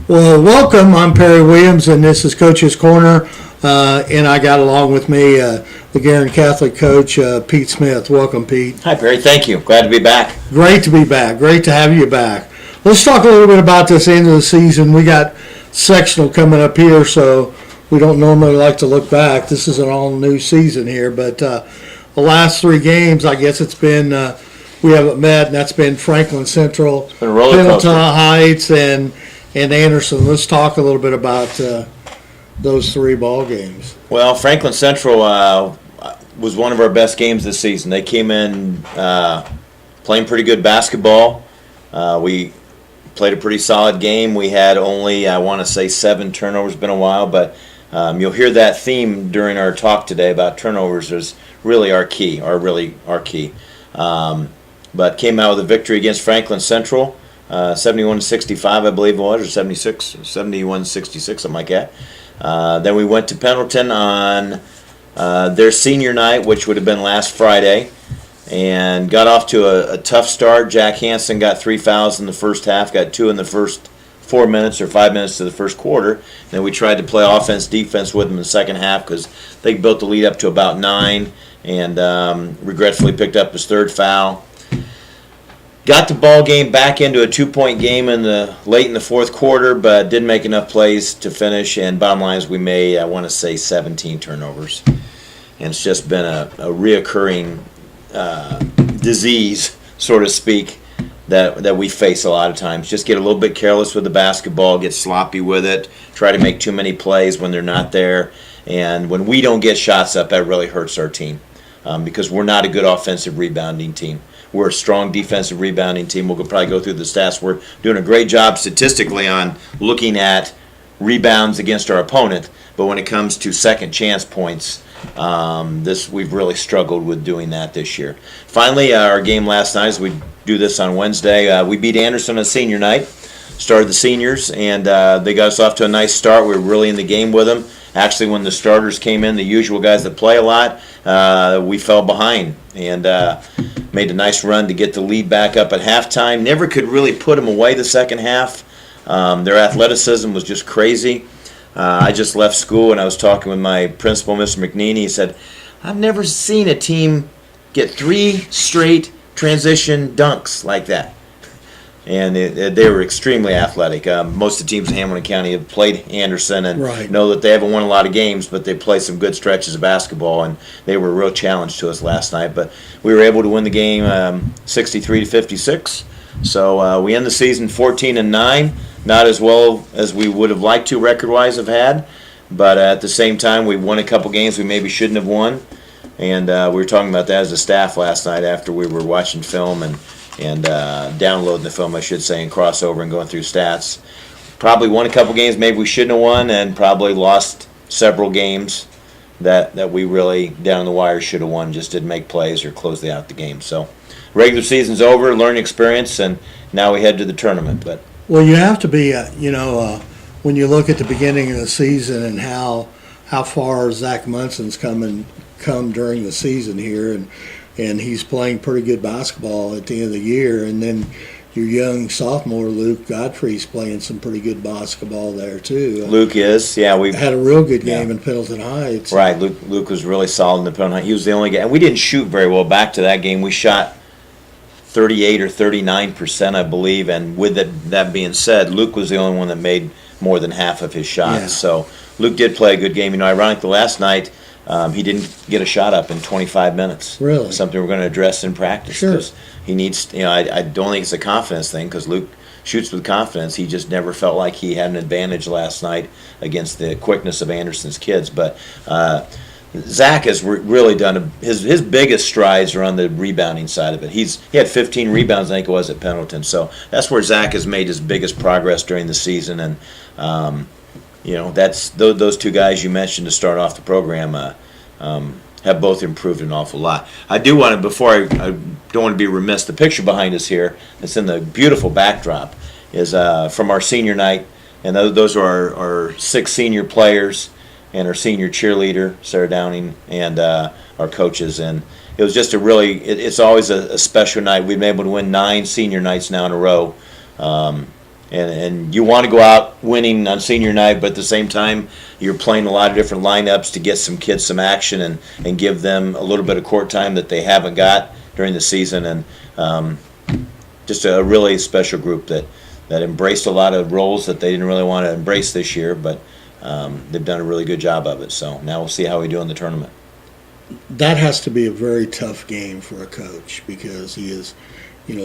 Well, welcome. I'm Perry Williams, and this is Coach's Corner. And I got along with me the Guerin Catholic coach, Pete Smith. Welcome, Pete. Hi, Perry. Thank you. Glad to be back. Great to be back. Great to have you back. Let's talk a little bit about this end of the season. We got sectional coming up here, so we don't normally like to look back. This is an all-new season here, but the last three games, I guess it's been we haven't met, and that's been Franklin Central, Been a roller coaster. Pendleton Heights, and Anderson. Let's talk a little bit about those three ball games. Well, Franklin Central was one of our best games this season. They came in playing pretty good basketball. We played a pretty solid game. We had only, I want to say, 7 turnovers. It's been a while, but you'll hear that theme during our talk today about turnovers is really our key, but came out with a victory against Franklin Central. 71-65, I believe it was, or 76, 71-66, something like that. Then we went to Pendleton on their senior night, which would have been last Friday, and got off to a tough start. Jack Hansen got 3 fouls in the first half, got 2 in the first 4 minutes or 5 minutes to the first quarter. Then we tried to play offense-defense with them in the second half because they built the lead up to about 9 and regretfully picked up his 3rd foul. Got the ball game back into a 2-point game late in the 4th quarter, but didn't make enough plays to finish. And bottom line is we made, I want to say, 17 turnovers. And it's just been a reoccurring disease, so to speak, that we face a lot of times. Just get a little bit careless with the basketball, get sloppy with it, try to make too many plays when they're not there. And when we don't get shots up, that really hurts our team because we're not a good offensive rebounding team. We're a strong defensive rebounding team. We'll probably go through the stats. We're doing a great job statistically on looking at rebounds against our opponent, but when it comes to second chance points, we've really struggled with doing that this year. Finally, our game last night, as we do this on Wednesday, we beat Anderson on senior night, started the seniors, and they got us off to a nice start. We were really in the game with them. Actually, when the starters came in, the usual guys that play a lot, we fell behind and made a nice run to get the lead back up at halftime. Never could really put them away the second half. Their athleticism was just crazy. I just left school and I was talking with my principal, Mr. McNeely. He said, I've never seen a team get 3 straight transition dunks like that. And they were extremely athletic. Most of the teams in Hamilton County have played Anderson and know that they haven't won a lot of games, but they play some good stretches of basketball, and they were a real challenge to us last night. But we were able to win the game 63-56. So we end the season 14-9, not as well as we would have liked to record-wise have had, but at the same time we won a couple games we maybe shouldn't have won. And we were talking about that as a staff last night after we were watching film and downloading the film, I should say, and crossover and going through stats. Probably won a couple games maybe we shouldn't have won, and probably lost several games that we really down the wire should have won, just didn't make plays or close out the game. So regular season's over, learning experience, and now we head to the tournament. But Well, you have to be, when you look at the beginning of the season and how far Zach Munson's come during the season here, and he's playing pretty good basketball at the end of the year. And then your young sophomore, Luke Godfrey's playing some pretty good basketball there, too. Luke is, yeah. We had a real good game in Pendleton Heights. Right, Luke was really solid in the Pendleton Heights. He was the only guy. And we didn't shoot very well back to that game. We shot 38 or 39%, I believe. And with that being said, Luke was the only one that made more than half of his shots. Yeah. So Luke did play a good game. Ironically, last night, he didn't get a shot up in 25 minutes. Really? Something we're going to address in practice. Sure. Because he needs, I don't think it's a confidence thing because Luke shoots with confidence. He just never felt like he had an advantage last night against the quickness of Anderson's kids. But Zach has really done his biggest strides are on the rebounding side of it. He had 15 rebounds, I think it was, at Pendleton. So that's where Zach has made his biggest progress during the season. And that's those two guys you mentioned to start off the program have both improved an awful lot. I do want to, before I don't want to be remiss, the picture behind us here that's in the beautiful backdrop is from our senior night, and those are our 6 senior players and our senior cheerleader, Sarah Downing, and our coaches. And it was just it's always a special night. We've been able to win 9 senior nights now in a row. And you want to go out winning on senior night, but at the same time, you're playing a lot of different lineups to get some kids some action and give them a little bit of court time that they haven't got during the season. And just a really special group that embraced a lot of roles that they didn't really want to embrace this year, but they've done a really good job of it. So now we'll see how we do in the tournament. That has to be a very tough game for a coach because he has,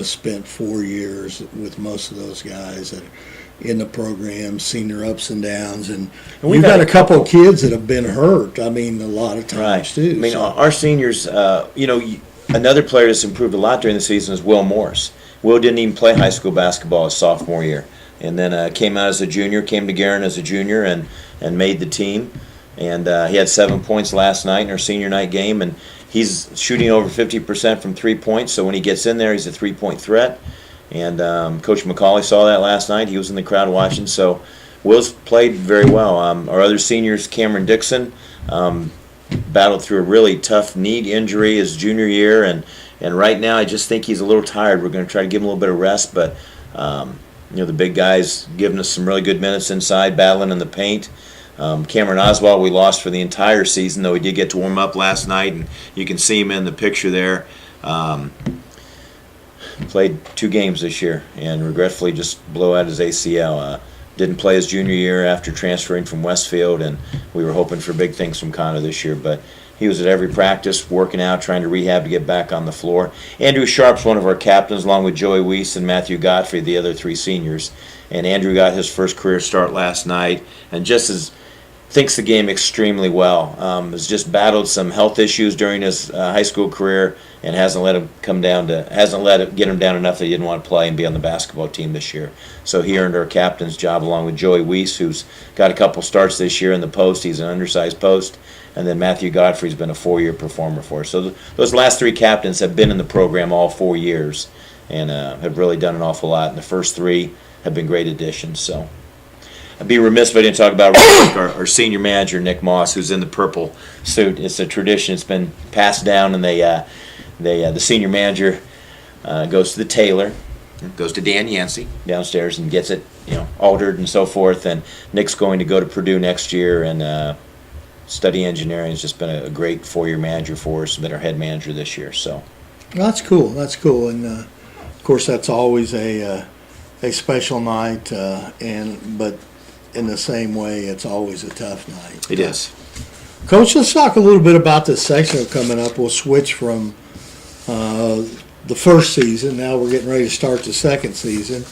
spent 4 years with most of those guys that in the program, seen their ups and downs, and we've got a couple of kids that have been hurt. I mean, a lot of times too. I mean, our seniors, another player that's improved a lot during the season is Will Morris. Will didn't even play high school basketball his sophomore year, and then came out as a junior, came to Guerin as a junior, and made the team. And he had 7 points last night in our senior night game, and he's shooting over 50% from 3 points. So when he gets in there, he's a 3-point threat. And Coach McCauley saw that last night. He was in the crowd watching. So Will's played very well. Our other seniors, Cameron Dixon, battled through a really tough knee injury his junior year, and right now I just think he's a little tired. We're going to try to give him a little bit of rest, but the big guys giving us some really good minutes inside, battling in the paint. Cameron Oswald we lost for the entire season, though he did get to warm up last night, and you can see him in the picture there. Played 2 games this year and regretfully just blew out his ACL. Didn't play his junior year after transferring from Westfield, and we were hoping for big things from Connor this year, but he was at every practice, working out, trying to rehab to get back on the floor. Andrew Sharp's one of our captains, along with Joey Weiss and Matthew Godfrey, the other 3 seniors. And Andrew got his first career start last night, and thinks the game extremely well. Has just battled some health issues during his high school career, and hasn't let it get him down enough that he didn't want to play and be on the basketball team this year. So he earned our captain's job along with Joey Weiss, who's got a couple starts this year in the post. He's an undersized post. And then Matthew Godfrey's been a 4-year performer for us. So those last 3 captains have been in the program all 4 years and have really done an awful lot. And the first 3 have been great additions. So I'd be remiss if I didn't talk about our senior manager, Nick Moss, who's in the purple suit. It's a tradition. It's been passed down, and the senior manager goes to the tailor, goes to Dan Yancey downstairs and gets it, altered and so forth. And Nick's going to go to Purdue next year and study engineering. Has just been a great 4-year manager for us, been our head manager this year. So that's cool. And of course, that's always a special night. But in the same way, it's always a tough night. It is. Coach, let's talk a little bit about this sectional coming up. We'll switch from the first season. Now we're getting ready to start the second season.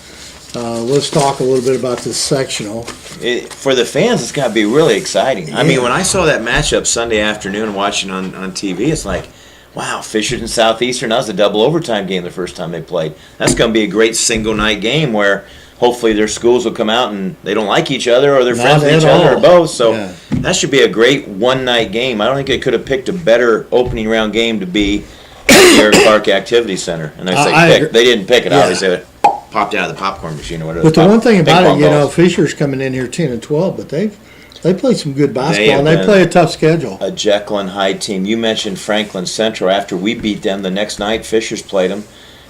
Let's talk a little bit about this sectional. For the fans, it's got to be really exciting. Yeah. I mean, when I saw that matchup Sunday afternoon watching on TV, it's like, wow, Fishers and Southeastern, that was a double overtime game the first time they played. That's going to be a great single-night game where hopefully their schools will come out and they don't like each other or they're friends with each other or both. So that should be a great one-night game. I don't think they could have picked a better opening round game to be at the Eric Clark Activity Center. And they didn't pick it, obviously. It popped out of the popcorn machine or whatever. But the one thing about it, Fisher's coming in here 10 and 12, but they play some good basketball, and they play a tough schedule. A Jekyll and Hyde team. You mentioned Franklin Central. After we beat them the next night, Fishers played them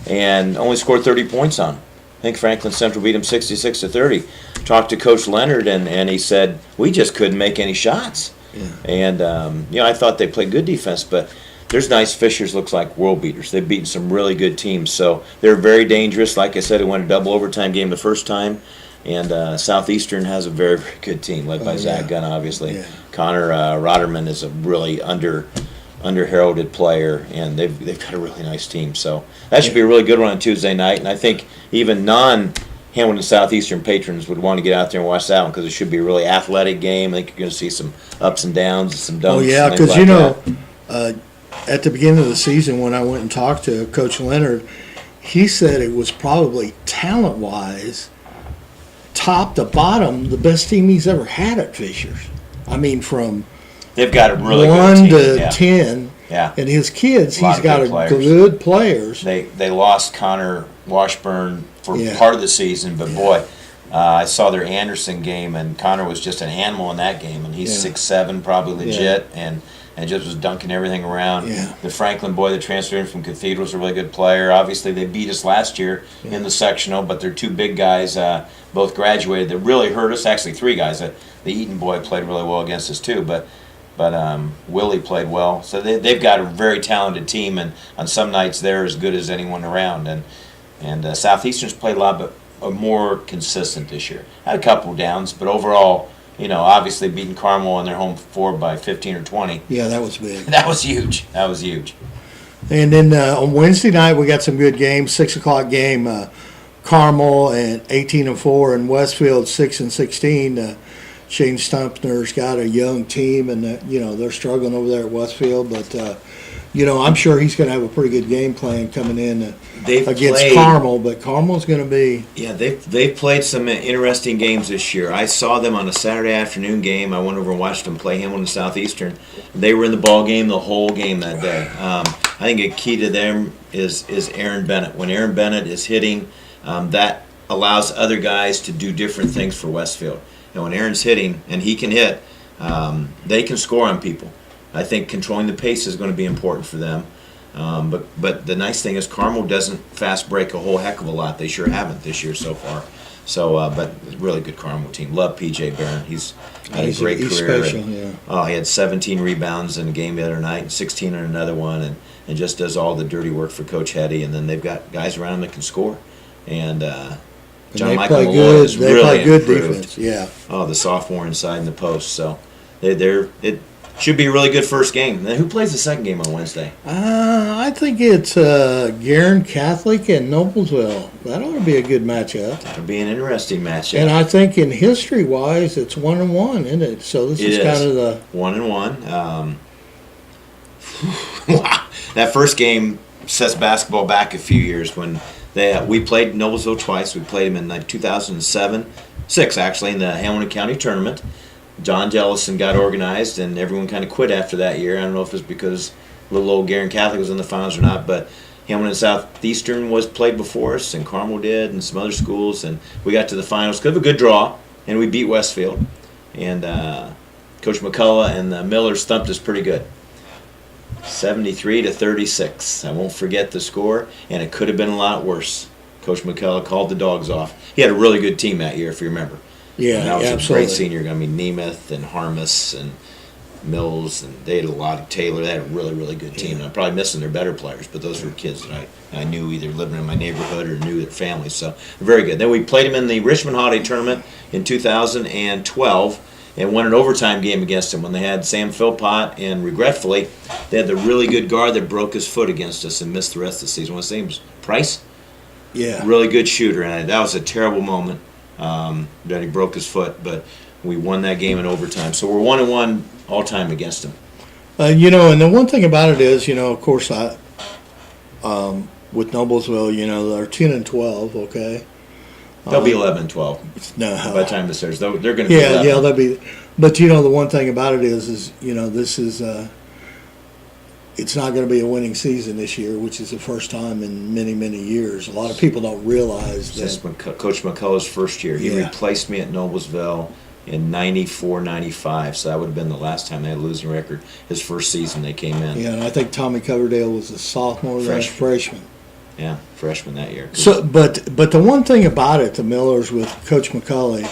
and only scored 30 points on them. I think Franklin Central beat them 66-30. Talked to Coach Leonard, and he said, we just couldn't make any shots. Yeah. And, I thought they played good defense, but there's nice Fishers looks like world beaters. They've beaten some really good teams, so they're very dangerous. Like I said, it went a double overtime game the first time, and Southeastern has a very, very good team led by Zach Gunn, obviously. Yeah. Connor Rotterman is a really under-heralded player, and they've got a really nice team. So that should be a really good one on Tuesday night, and I think even non-Hamilton Southeastern patrons would want to get out there and watch that one because it should be a really athletic game. I think you're going to see some ups and downs and some dunks. Oh, yeah, because, at the beginning of the season when I went and talked to Coach Leonard, he said it was probably talent-wise, top to bottom, the best team he's ever had at Fishers. I mean, from they've got a really 1 good to 10. Yeah. And his kids, he's got good players. They lost Connor Washburn for part of the season, but boy, I saw their Anderson game, and Connor was just an animal in that game, and he's 6'7", probably legit, and and just was dunking everything around. Yeah. The Franklin boy that transferred in from Cathedral is a really good player. Obviously, they beat us last year in the sectional, but they're two big guys, both graduated, that really hurt us. Actually, three guys. The Eaton boy played really well against us too, but Willie played well. So they've got a very talented team, and on some nights they're as good as anyone around. And Southeastern's played a lot, but more consistent this year. Had a couple downs, but overall, obviously beating Carmel on their home floor by 15 or 20. Yeah, that was big. That was huge. That was huge. And then on Wednesday night we got some good games. 6:00 game, Carmel and 18-4, and Westfield 6-16. Shane Stumpner's got a young team, and they're struggling over there at Westfield, but I'm sure he's going to have a pretty good game plan coming in against Carmel. But Carmel's going to be they've played some interesting games this year. I saw them on a Saturday afternoon game. I went over and watched them play Hamilton Southeastern. They were in the ball game the whole game that day. I think a key to them is Aaron Bennett. When Aaron Bennett is hitting, that allows other guys to do different things for Westfield. And when Aaron's hitting, and he can hit, they can score on people. I think controlling the pace is going to be important for them. But the nice thing is Carmel doesn't fast break a whole heck of a lot. They sure haven't this year so far. So, but really good Carmel team. Love P.J. Barron. He's had a great career. Special, yeah. Oh, he had 17 rebounds in a game the other night, and 16 in another one, and just does all the dirty work for Coach Hetty. And then they've got guys around him that can score. And John Michael Malloy is really good improved. Defense, yeah. Oh, the sophomore inside in the post. So it should be a really good first game. Then who plays the second game on Wednesday? I think it's Guerin Catholic and Noblesville. That ought to be a good matchup. It'll be an interesting matchup. And I think in history-wise, it's 1-1, isn't it? So this is kind of the 1-1. Wow, that first game sets basketball back a few years when we played Noblesville twice. We played them in 2006 actually in the Hamilton County tournament. John Jellison got organized, and everyone kind of quit after that year. I don't know if it's because little old Guerin Catholic was in the finals or not, but Hamilton Southeastern was played before us, and Carmel did, and some other schools, and we got to the finals. Could have a good draw, and we beat Westfield. And Coach McCullough and the Millers thumped us pretty good. 73-36. I won't forget the score, and it could have been a lot worse. Coach McCullough called the dogs off. He had a really good team that year, if you remember. Yeah, and that was absolutely. a great senior. I mean, Nemeth and Harmus and Mills, and they had a lot of Taylor. They had a really, really good team. And I'm probably missing their better players, but those were kids that I knew either living in my neighborhood or knew their families. So very good. Then we played them in the Richmond Holiday Tournament in 2012 and won an overtime game against them when they had Sam Philpott, and regretfully, they had the really good guard that broke his foot against us and missed the rest of the season. What's his name? Price? Yeah. Really good shooter, and that was a terrible moment that he broke his foot, but we won that game in overtime. So we're 1-1 all time against them. And the one thing about it is, of course, with Noblesville, they're 10-12, okay? They'll be 11-12 No. by the time this starts. They're going to be Yeah, 11. they'll be. But the one thing about it is this is it's not going to be a winning season this year, which is the first time in many, many years. A lot of people don't realize that. This is Coach McCullough's first year. He Yeah. replaced me at Noblesville in 94-95, so that would have been the last time they had a losing record. His first season they came in. Yeah, and I think Tommy Coverdale was a sophomore, freshman. Yeah, freshman that year. So, but the one thing about it, the Millers with Coach McCulley,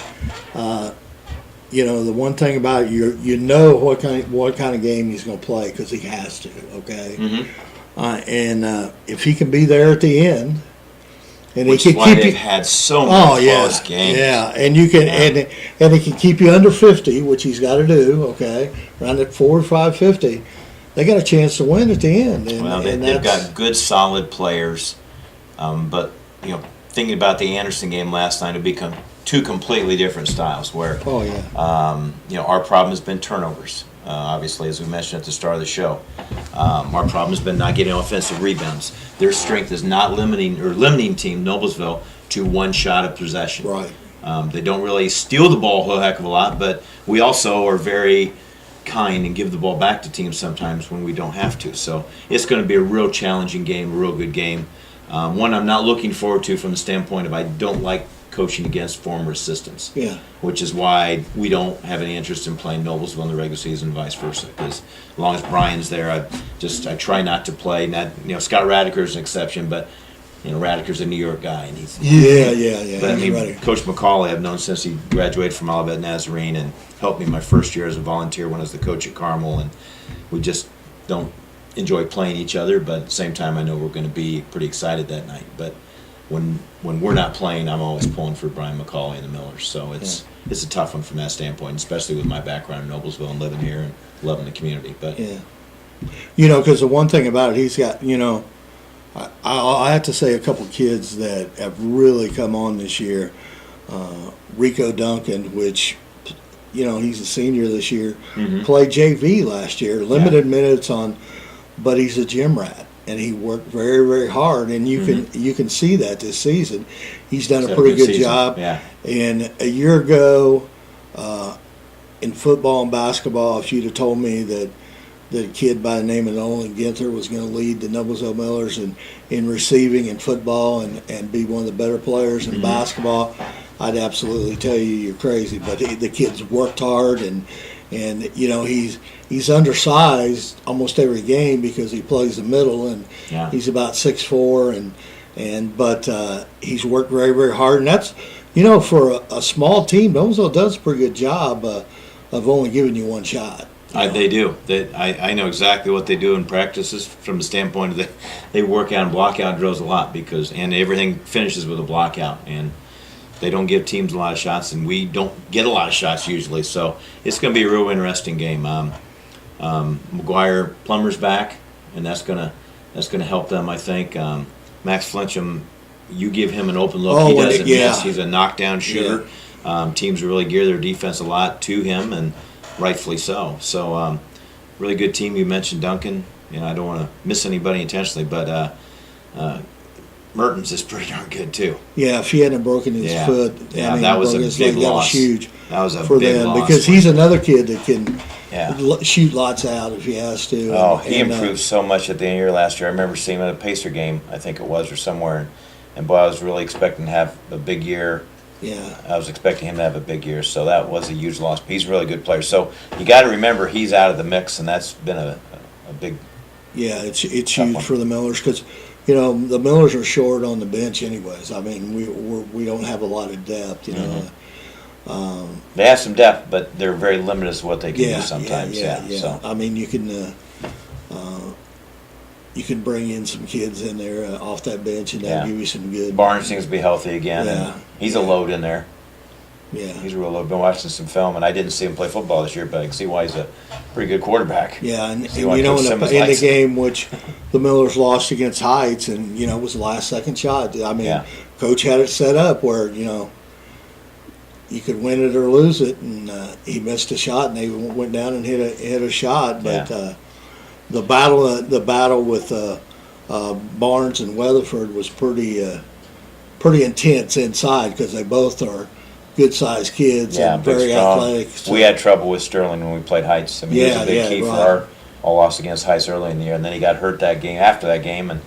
the one thing about it, you know what kind of game he's going to play because he has to. Okay, Mm-hmm. And if he can be there at the end, and Which he is can why keep they've you, had so many close games. yeah, and you can and he can keep you under 50, which he's got to do. Okay, around at 45, 50, they got a chance to win at the end. And, Well, they've got good, solid players, but thinking about the Anderson game last night, it become two completely different styles. Where oh yeah, our problem has been turnovers. Obviously, as we mentioned at the start of the show, our problem has been not getting offensive rebounds. Their strength is not limiting team Noblesville to one shot of possession. right. They don't really steal the ball a whole heck of a lot, but we also are very kind and give the ball back to teams sometimes when we don't have to. So it's going to be a real challenging game, a real good game. One I'm not looking forward to from the standpoint of I don't like coaching against former assistants. Yeah. Which is why we don't have any interest in playing Noblesville in the regular season, and vice versa. Because as long as Brian's there, I try not to play. Not Scott Radiker is an exception, but Radiker's a New York guy, and he's Yeah. But I mean, Right. Coach McCauley, I've known since he graduated from Olivet Nazarene, and helped me my first year as a volunteer when I was the coach at Carmel, and we just don't enjoy playing each other. But at the same time, I know we're going to be pretty excited that night. But when we're not playing, I'm always pulling for Brian McCauley and the Millers. So it's a tough one from that standpoint, especially with my background in Noblesville and living here and loving the community. But Yeah. Because the one thing about it, he's got, I have to say a couple kids that have really come on this year. Rico Duncan, which, he's a senior this year, played JV last year, limited minutes but he's a gym rat. And he worked very, very hard, and you can see that this season. He's done a pretty good job. Yeah. And a year ago, in football and basketball, if you'd have told me that a kid by the name of Nolan Ginther was going to lead the Noblesville Millers in receiving in football and be one of the better players in basketball, I'd absolutely tell you you're crazy. But the kid's worked hard, and he's undersized almost every game because he plays the middle, and he's about 6'4", but he's worked very, very hard, and that's for a small team, Noblesville does a pretty good job of only giving you one shot. They do. I know exactly what they do in practices from the standpoint of they work out and block out drills a lot and everything finishes with a block out, and they don't give teams a lot of shots, and we don't get a lot of shots usually. So it's going to be a real interesting game. McGuire Plummer's back, and that's gonna help them, I think. Max Flincham, you give him an open look, he doesn't miss. He's a knockdown shooter. Teams really gear their defense a lot to him, and rightfully so. So really good team. You mentioned Duncan. I don't want to miss anybody intentionally, but Mertens is pretty darn good too. Yeah, if he hadn't broken his foot, that was a big loss. That was huge. That was a for big them loss because he's another kid that can shoot lots out if he has to. Oh, he improved so much at the end of the year last year. I remember seeing him at a Pacer game, I think it was, or somewhere, and boy, I was really expecting to have a big year. Yeah, I was expecting him to have a big year, so that was a huge loss. He's a really good player. So you got to remember he's out of the mix, and that's been a big. Yeah, it's huge for the Millers because the Millers are short on the bench anyways. I mean, we don't have a lot of depth. They have some depth, but they're very limited as to what they can do sometimes. Yeah. So. I mean, you can bring in some kids in there off that bench, and they'll give you some good. Barnes seems to be healthy again, Yeah. and he's a load in there. Yeah, He's a real load. I've been watching some film, and I didn't see him play football this year, but I can see why he's a pretty good quarterback. Yeah, and See why in Coach Simmons the likes him. game which the Millers lost against Heights, and it was the last second shot. I mean, Coach had it set up where you could win it or lose it, and he missed a shot, and they went down and hit a shot. But the battle with Barnes and Weatherford was pretty intense inside because they both are good-sized kids and very athletic. So. We had trouble with Sterling when we played Heights. I mean, he was a big key for our loss against Heights early in the year, and then he got hurt after that game, and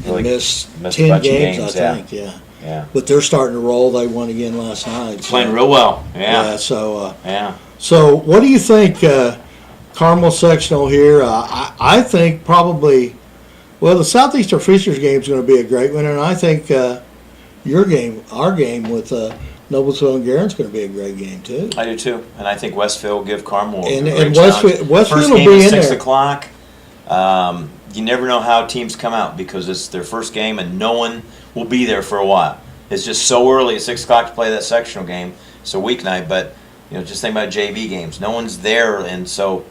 really missed a 10 bunch games, of games. I think. Yeah. But they're starting to roll. They won again last night. Playing real well. Yeah. So. Yeah. So, what do you think, Carmel sectional here? I think probably. Well, the Southeastern Features game is going to be a great one, and I think our game with Noblesville and Guerin is going to be a great game too. I do too, and I think Westfield will give Carmel a great and challenge. Westfield First will game be at in 6 there. o'clock. You never know how teams come out because it's their first game, and no one will be there for a while. It's just so early at 6 o'clock to play that sectional game. It's a weeknight, but just think about JV games. No one's there, and so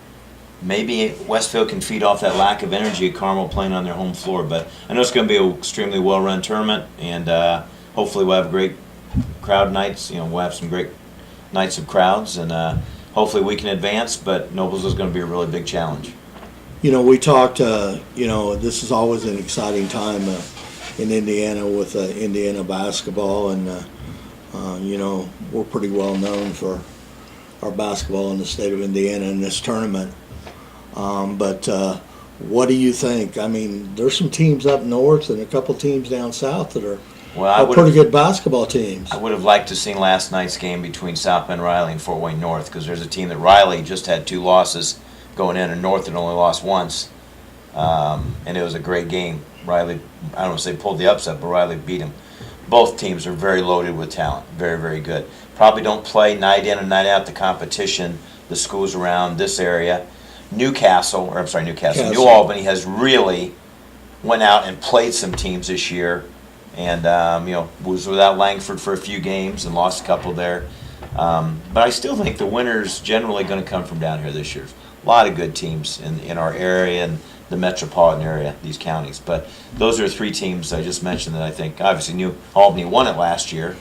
maybe Westfield can feed off that lack of energy at Carmel playing on their home floor. But I know it's going to be an extremely well-run tournament, and hopefully we'll have great crowd nights. We'll have some great nights of crowds, and hopefully we can advance. But Noblesville is going to be a really big challenge. We talked. This is always an exciting time in Indiana with Indiana basketball, and we're pretty well known for our basketball in the state of Indiana in this tournament. But what do you think? I mean, there's some teams up north and a couple teams down south that are Well, I are would pretty good basketball teams. I would have liked to have seen last night's game between South Bend Riley and Fort Wayne North, because there's a team that Riley just had 2 losses going in, and North had only lost once. And it was a great game. Riley, I don't want to say pulled the upset, but Riley beat them. Both teams are very loaded with talent, very, very good. Probably don't play night in and night out the competition, the schools around this area. New Albany has really went out and played some teams this year, and was without Langford for a few games and lost a couple there. But I still think the winner's generally going to come from down here this year. A lot of good teams in our area and the metropolitan area, these counties. But those are 3 teams I just mentioned that I think, obviously, New Albany won it last year.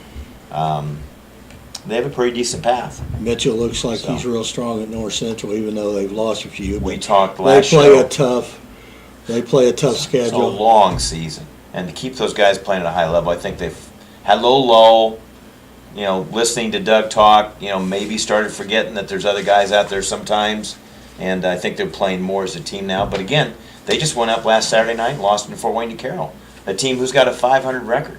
They have a pretty decent path. Mitchell looks like he's real strong at North Central, even though they've lost a few. We talked last They play show. They play a tough schedule. It's a long season, and to keep those guys playing at a high level, I think they've had a little lull. Listening to Doug talk, maybe started forgetting that there's other guys out there sometimes, and I think they're playing more as a team now. But again, they just went up last Saturday night and lost in Fort Wayne to Carroll, a team who's got a 500 record.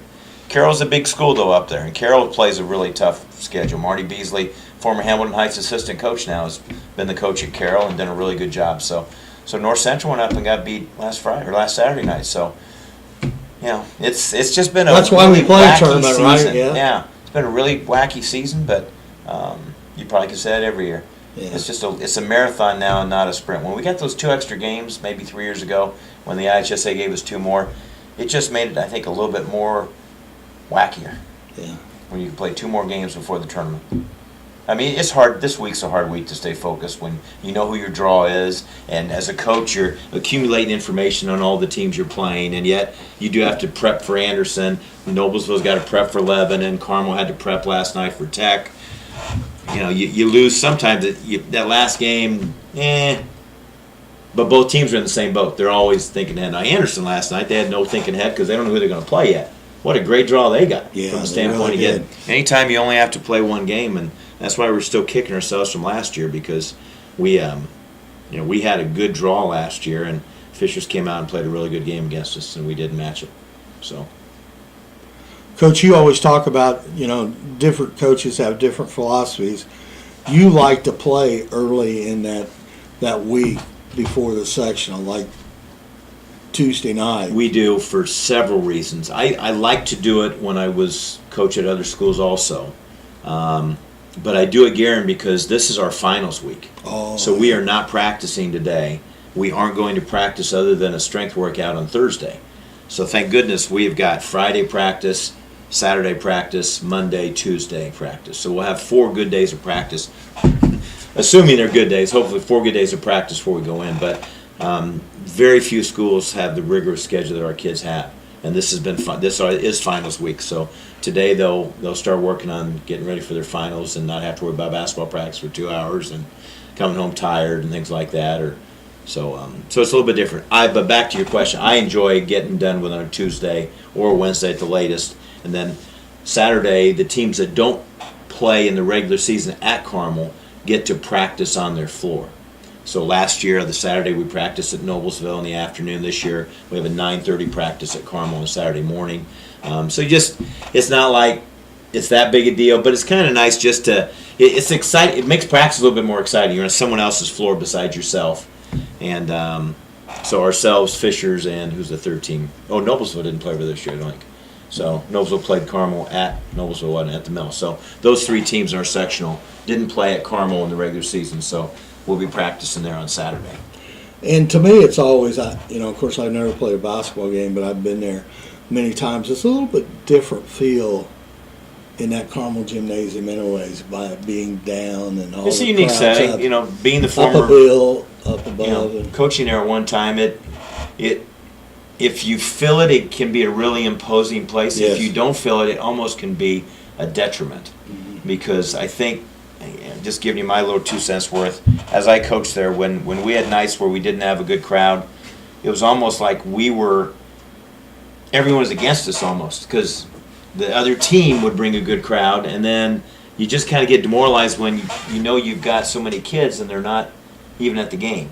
Carroll's a big school, though, up there, and Carroll plays a really tough schedule. Marty Beasley, former Hamilton Heights assistant coach now, has been the coach at Carroll and done a really good job. So North Central went up and got beat last Saturday night. So, it's just been a That's why really we play a wacky tournament, right? season. Yeah. It's been a really wacky season, but you probably could say that every year. Yeah. It's a marathon now and not a sprint. When we got those 2 extra games, maybe 3 years ago, when the IHSA gave us 2 more, it just made it, I think, a little bit more wackier. Yeah. When you can play 2 more games before the tournament. I mean, it's hard. This week's a hard week to stay focused when you know who your draw is, and as a coach, you're accumulating information on all the teams you're playing, and yet you do have to prep for Anderson. Noblesville's got to prep for Lebanon. Carmel had to prep last night for Tech. You lose sometimes. That last game, but both teams are in the same boat. They're always thinking ahead. Now, Anderson last night, they had no thinking ahead because they don't know who they're going to play yet. What a great draw they got from the standpoint really again. Anytime you only have to play 1 game, and that's why we're still kicking ourselves from last year, because we had a good draw last year, and Fishers came out and played a really good game against us, and we didn't match it. So, Coach, you always talk about, different coaches have different philosophies. You like to play early in that week before the sectional, like Tuesday night. We do for several reasons. I like to do it when I was coach at other schools also. But I do at Guerin because this is our finals week. Oh, so we are not practicing today. We aren't going to practice other than a strength workout on Thursday. So thank goodness we have got Friday practice, Saturday practice, Monday, Tuesday practice. So we'll have 4 good days of practice, assuming they're good days. Hopefully 4 good days of practice before we go in. But very few schools have the rigorous schedule that our kids have, and this has been fun. This is finals week, so today they'll start working on getting ready for their finals and not have to worry about basketball practice for 2 hours and coming home tired and things like that. So it's a little bit different. But back to your question, I enjoy getting done with on a Tuesday or Wednesday at the latest, and then Saturday the teams that don't play in the regular season at Carmel get to practice on their floor. So last year, the Saturday, we practiced at Noblesville in the afternoon. This year, we have a 9:30 practice at Carmel on Saturday morning. It's not like it's that big a deal, but it's kind of nice just to, it's exciting. It makes practice a little bit more exciting. You're on someone else's floor besides yourself. And so ourselves, Fishers, and who's the third team? Oh, Noblesville didn't play for this year, I don't think. So Noblesville played Carmel at Noblesville, wasn't at the Mill. So those 3 teams in our sectional didn't play at Carmel in the regular season. So we'll be practicing there on Saturday. And to me, it's always, of course, I've never played a basketball game, but I've been there many times. It's a little bit different feel in that Carmel gymnasium anyways, by it being down and all. It's the a unique crowds setting, up, being the up former, a bill, up above. And coaching there at one time, if you fill it, it can be a really imposing place. Yes. If you don't fill it, it almost can be a detriment. Because I think, just giving you my little 2 cents worth, as I coached there, when we had nights where we didn't have a good crowd, it was almost like everyone was against us almost, because the other team would bring a good crowd, and then you just kind of get demoralized when you know you've got so many kids and they're not even at the game.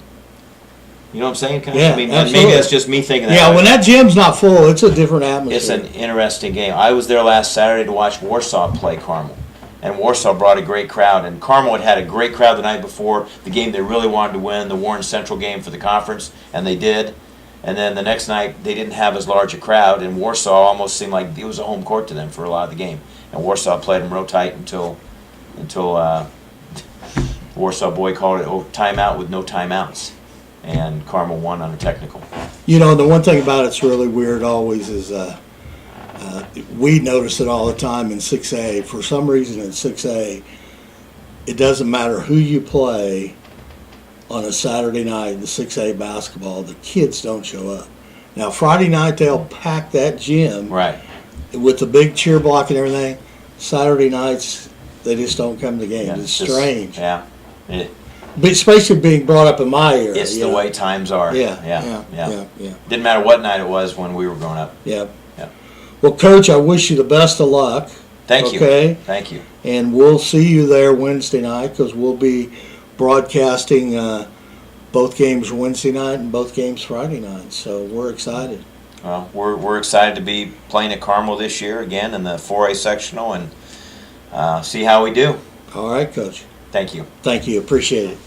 You know what I'm saying, Coach? Yeah, I mean, and absolutely. maybe that's just me thinking that. Yeah, when that gym's not full, it's a different atmosphere. It's an interesting game. I was there last Saturday to watch Warsaw play Carmel. And Warsaw brought a great crowd. And Carmel had a great crowd the night before the game they really wanted to win, the Warren Central game for the conference, and they did. And then the next night, they didn't have as large a crowd, and Warsaw almost seemed like it was a home court to them for a lot of the game. And Warsaw played them real tight until Warsaw boy called it timeout with no timeouts. And Carmel won on a technical. You know, the one thing about it's really weird always is we notice it all the time in 6A. For some reason in 6A, it doesn't matter who you play on a Saturday night in 6A basketball, the kids don't show up. Now, Friday night, they'll pack that gym Right. with the big cheer block and everything. Saturday nights, they just don't come to games. Yeah, it's just- strange. Yeah. But especially being brought up in my area. It's you the know. way times are. Yeah. Didn't matter what night it was when we were growing up. Yeah. Yeah. Well, Coach, I wish you the best of luck. Thank you. Okay. Thank you. And we'll see you there Wednesday night because we'll be broadcasting both games Wednesday night and both games Friday night. So we're excited. Well, we're excited to be playing at Carmel this year again in the 4A sectional and see how we do. All right, Coach. Thank you. Thank you. Appreciate it.